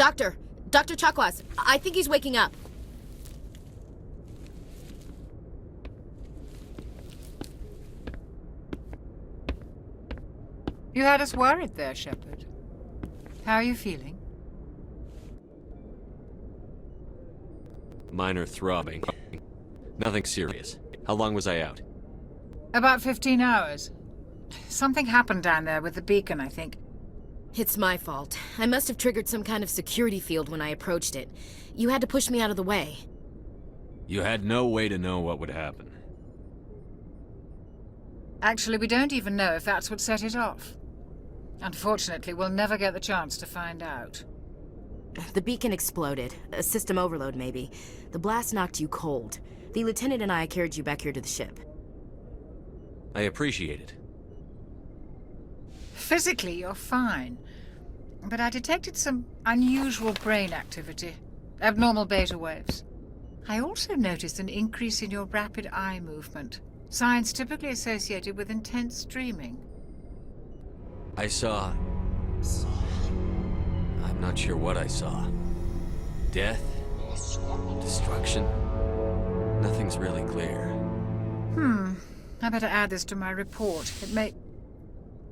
Doctor! Dr. Chakwas, I think he's waking up. You had us worried there, Shepard. How are you feeling? Minor throbbing. Nothing serious. How long was I out? About 15 hours. Something happened down there with the beacon, I think. It's my fault. I must have triggered some kind of security field when I approached it. You had to push me out of the way. You had no way to know what would happen. Actually, we don't even know if that's what set it off. Unfortunately, we'll never get the chance to find out. The beacon exploded. A system overload, maybe. The blast knocked you cold. The lieutenant and I carried you back here to the ship. I appreciate it. Physically, you're fine. But I detected some unusual brain activity. Abnormal beta waves. I also noticed an increase in your rapid eye movement. Signs typically associated with intense dreaming. I saw... I'm not sure what I saw. Death? Destruction? Nothing's really clear. I better add this to my report. It may...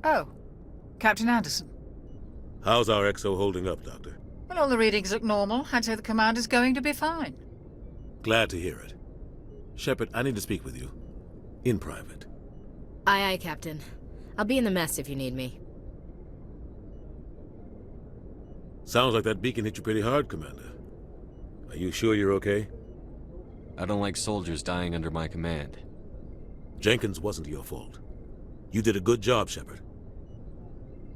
Oh, Captain Anderson. How's our XO holding up, Doctor? Well, all the readings look normal. I'd say the commander's going to be fine. Glad to hear it. Shepard, I need to speak with you. In private. Aye, aye, Captain. I'll be in the mess if you need me. Sounds like that beacon hit you pretty hard, Commander. Are you sure you're okay? I don't like soldiers dying under my command. Jenkins wasn't your fault. You did a good job, Shepard.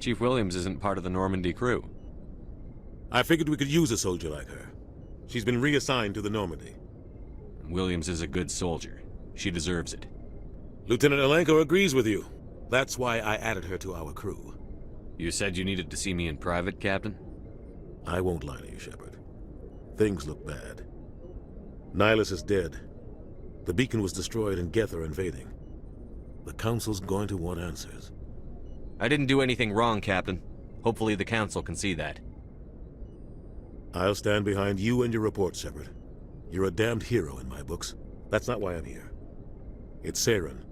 Chief Williams isn't part of the Normandy crew. I figured we could use a soldier like her. She's been reassigned to the Normandy. Williams is a good soldier. She deserves it. Lieutenant Alenko agrees with you. That's why I added her to our crew. You said you needed to see me in private, Captain? I won't lie to you, Shepard. Things look bad. Nihilus is dead. The beacon was destroyed and Geth are invading. The Council's going to want answers. I didn't do anything wrong, Captain. Hopefully the Council can see that. I'll stand behind you and your report, Shepard. You're a damned hero in my books. That's not why I'm here. It's Saren,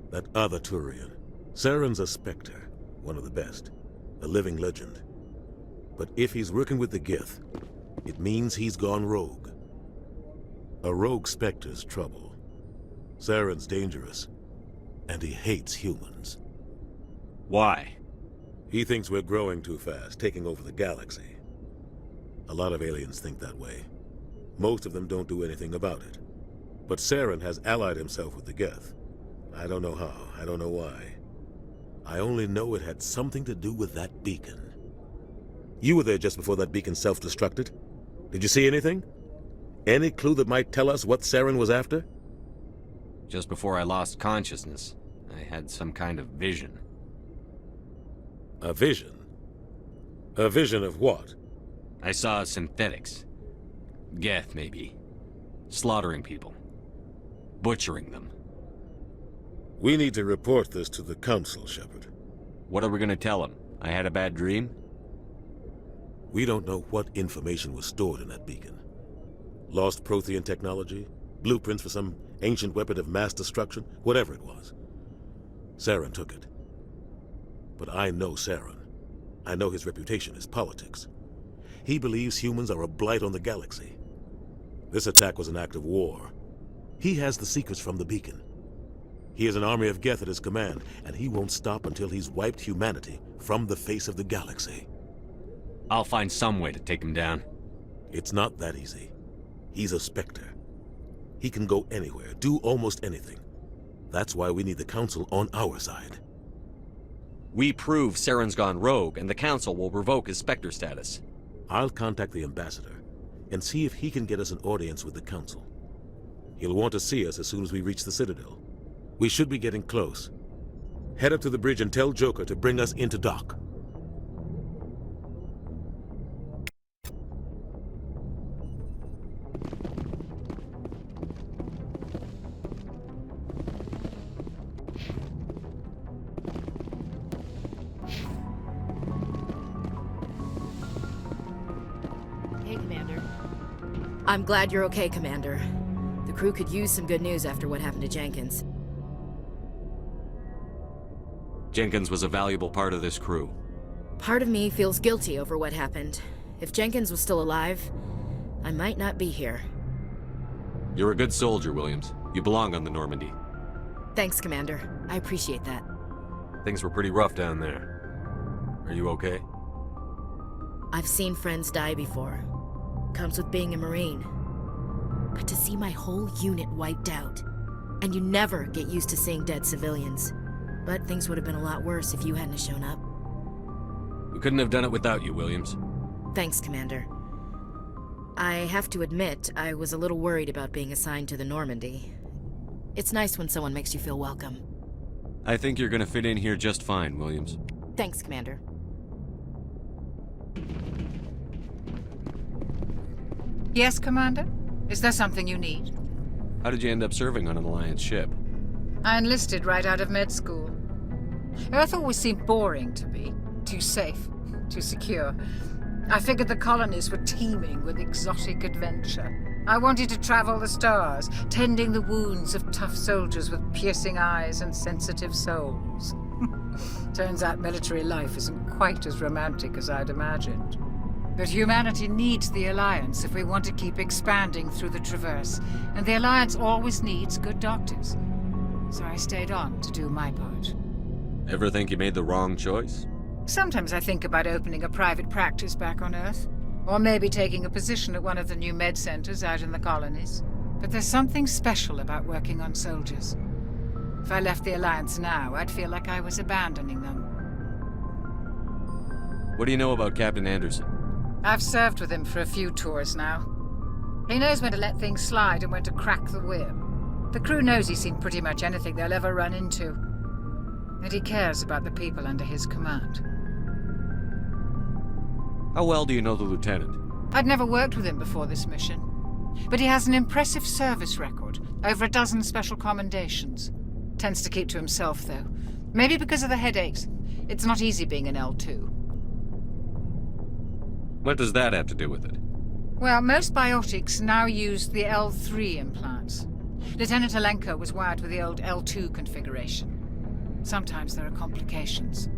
that other Turian. Saren's a Spectre, one of the best. A living legend. But if he's working with the Geth, it means he's gone rogue. A rogue Spectre's trouble. Saren's dangerous, and he hates humans. Why? He thinks we're growing too fast, taking over the galaxy. A lot of aliens think that way. Most of them don't do anything about it. But Saren has allied himself with the Geth. I don't know how, I don't know why. I only know it had something to do with that beacon. You were there just before that beacon self-destructed. Did you see anything? Any clue that might tell us what Saren was after? Just before I lost consciousness, I had some kind of vision. A vision? A vision of what? I saw synthetics. Geth, maybe. Slaughtering people. Butchering them. We need to report this to the Council, Shepard. What are we gonna tell them? I had a bad dream? We don't know what information was stored in that beacon. Lost Prothean technology? Blueprints for some ancient weapon of mass destruction? Whatever it was. Saren took it. But I know Saren. I know his reputation is politics. He believes humans are a blight on the galaxy. This attack was an act of war. He has the secrets from the beacon. He has an army of Geth at his command, and he won't stop until he's wiped humanity from the face of the galaxy. I'll find some way to take him down. It's not that easy. He's a Spectre. He can go anywhere, do almost anything. That's why we need the Council on our side. We prove Saren's gone rogue, and the Council will revoke his Spectre status. I'll contact the Ambassador and see if he can get us an audience with the Council. He'll want to see us as soon as we reach the Citadel. We should be getting close. Head up to the bridge and tell Joker to bring us into dock. I'm glad you're okay, Commander. The crew could use some good news after what happened to Jenkins. Jenkins was a valuable part of this crew. Part of me feels guilty over what happened. If Jenkins was still alive, I might not be here. You're a good soldier, Williams. You belong on the Normandy. Thanks, Commander. I appreciate that. Things were pretty rough down there. Are you okay? I've seen friends die before. Comes with being a Marine. But to see my whole unit wiped out, and you never get used to seeing dead civilians. But things would have been a lot worse if you hadn't shown up. We couldn't have done it without you, Williams. Thanks, Commander. I have to admit, I was a little worried about being assigned to the Normandy. It's nice when someone makes you feel welcome. I think you're gonna fit in here just fine, Williams. Thanks, Commander. Yes, Commander? Is there something you need? How did you end up serving on an Alliance ship? I enlisted right out of med school. Earth always seemed boring to me. Too safe, too secure. I figured the colonies were teeming with exotic adventure. I wanted to travel the stars, tending the wounds of tough soldiers with piercing eyes and sensitive souls. Turns out military life isn't quite as romantic as I'd imagined. But humanity needs the Alliance if we want to keep expanding through the Traverse, and the Alliance always needs good doctors. So I stayed on to do my part. Ever think you made the wrong choice? Sometimes I think about opening a private practice back on Earth, or maybe taking a position at one of the new med centers out in the colonies. But there's something special about working on soldiers. If I left the Alliance now, I'd feel like I was abandoning them. What do you know about Captain Anderson? I've served with him for a few tours now. He knows when to let things slide and when to crack the whip. The crew knows he's seen pretty much anything they'll ever run into. And he cares about the people under his command. How well do you know the lieutenant? I'd never worked with him before this mission. But he has an impressive service record, over a dozen special commendations. Tends to keep to himself, though. Maybe because of the headaches. It's not easy being an L2. What does that have to do with it? Well, most biotics now use the L3 implants. Lieutenant Alenko was wired with the old L2 configuration. Sometimes there are complications.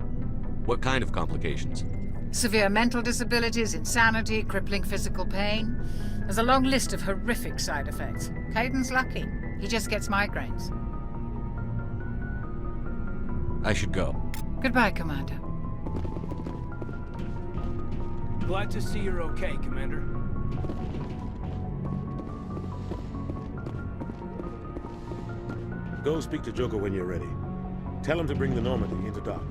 What kind of complications? Severe mental disabilities, insanity, crippling physical pain. There's a long list of horrific side effects. Caden's lucky. He just gets migraines. I should go. Goodbye, Commander. Glad to see you're okay, Commander. Go speak to Joker when you're ready. Tell him to bring the Normandy into dock.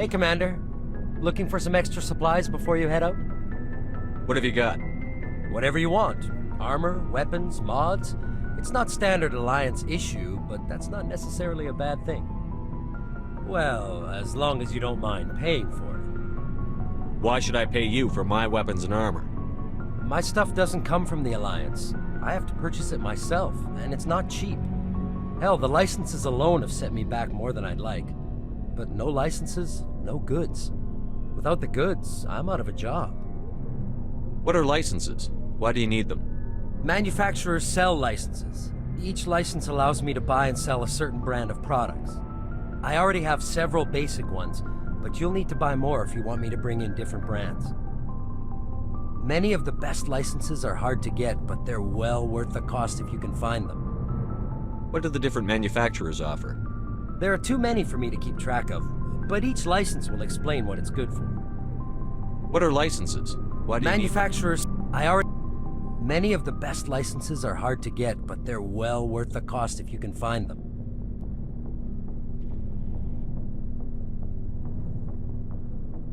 Hey, Commander. Looking for some extra supplies before you head out? What have you got? Whatever you want. Armor, weapons, mods. It's not standard Alliance issue, but that's not necessarily a bad thing. Well, as long as you don't mind paying for Why should I pay you for my weapons and armor? My stuff doesn't come from the Alliance. I have to purchase it myself, and it's not cheap. Hell, the licenses alone have set me back more than I'd like. But no licenses, no goods. Without the goods, I'm out of a job. What are licenses? Why do you need them? Manufacturers sell licenses. Each license allows me to buy and sell a certain brand of products. I already have several basic ones, but you'll need to buy more if you want me to bring in different brands. Many of the best licenses are hard to get, but they're well worth the cost if you can find them. What do the different manufacturers offer? There are too many for me to keep track of, but each license will explain what it's good for. What are licenses? Why do you need Manufacturers, Many of the best licenses are hard to get, but they're well worth the cost if you can find them.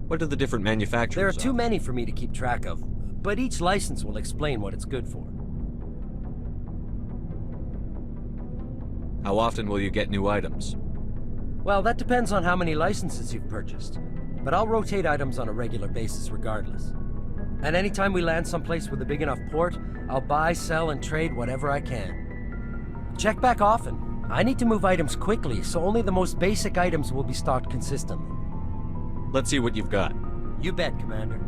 What do the different manufacturers There are too offer? many for me to keep track of, but each license will explain what it's good for. How often will you get new items? Well, that depends on how many licenses you've purchased, but I'll rotate items on a regular basis regardless. And anytime we land someplace with a big enough port, I'll buy, sell, and trade whatever I can. Check back often. I need to move items quickly, so only the most basic items will be stocked consistently. Let's see what you've got. You bet, Commander.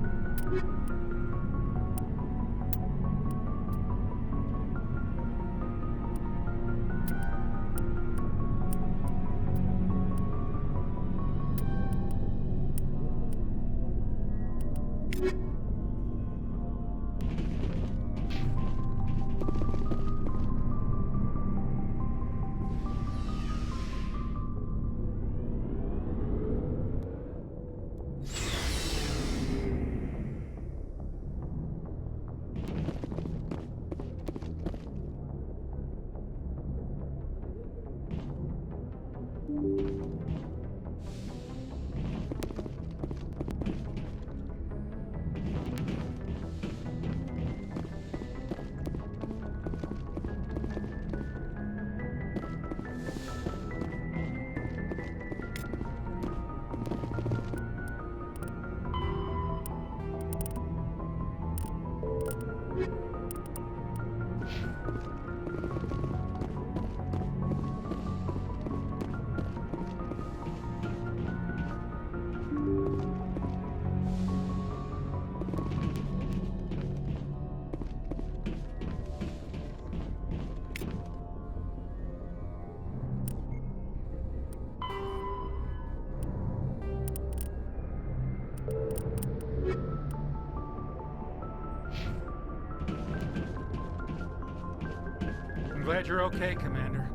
I'm glad you're okay, Commander.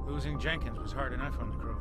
Losing Jenkins was hard enough on the crew.